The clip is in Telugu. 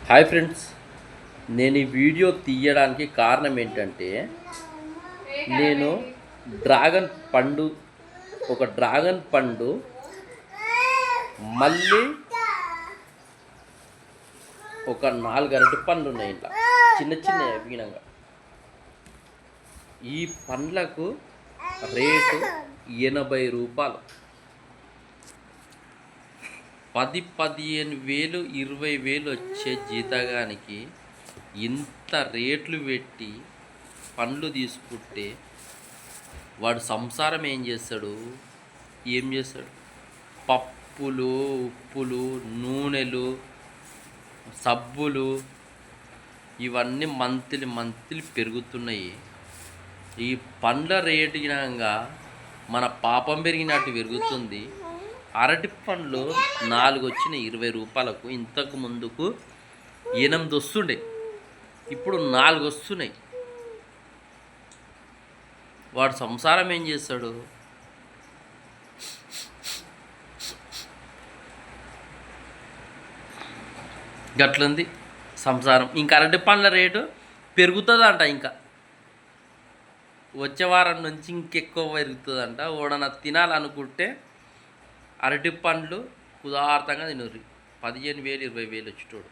హాయ్ ఫ్రెండ్స్, నేను ఈ వీడియో తీయడానికి కారణం ఏంటంటే, నేను డ్రాగన్ పండు ఒక డ్రాగన్ పండు మళ్ళీ ఒక 4 అరటి పండ్లు ఉన్నాయి ఇంట్లో, చిన్న చిన్న వినంగా. ఈ పండ్లకు రేటు 80 రూపాయలు. 10-15 వేలు 20 వేలు వచ్చే జీతగానికి ఇంత రేట్లు పెట్టి పండ్లు తీసుకుంటే వాడు సంసారం ఏం చేస్తాడు? పప్పులు, ఉప్పులు, నూనెలు, సబ్బులు ఇవన్నీ మంత్లీ పెరుగుతున్నాయి. ఈ పండ్ల రేటు గినంగా మన పాపం పెరిగినట్టు పెరుగుతుంది. అరటి పండ్లు 4 వచ్చినాయి 20 రూపాయలకు. ఇంతకు ముందుకు 8 వస్తుండే, ఇప్పుడు 4 వస్తున్నాయి. వాడు సంసారం ఏం చేస్తాడు? గట్లుంది సంసారం. ఇంకా అరటి పండ్ల రేటు పెరుగుతుందంట. ఇంకా వచ్చే వారం నుంచి ఇంకెక్కువ పెరుగుతుందంట. ఓడన తినాలనుకుంటే అరటి పండ్లు ఉదార్థంగా తినరు. 15,000 20,000 వచ్చేటోడు.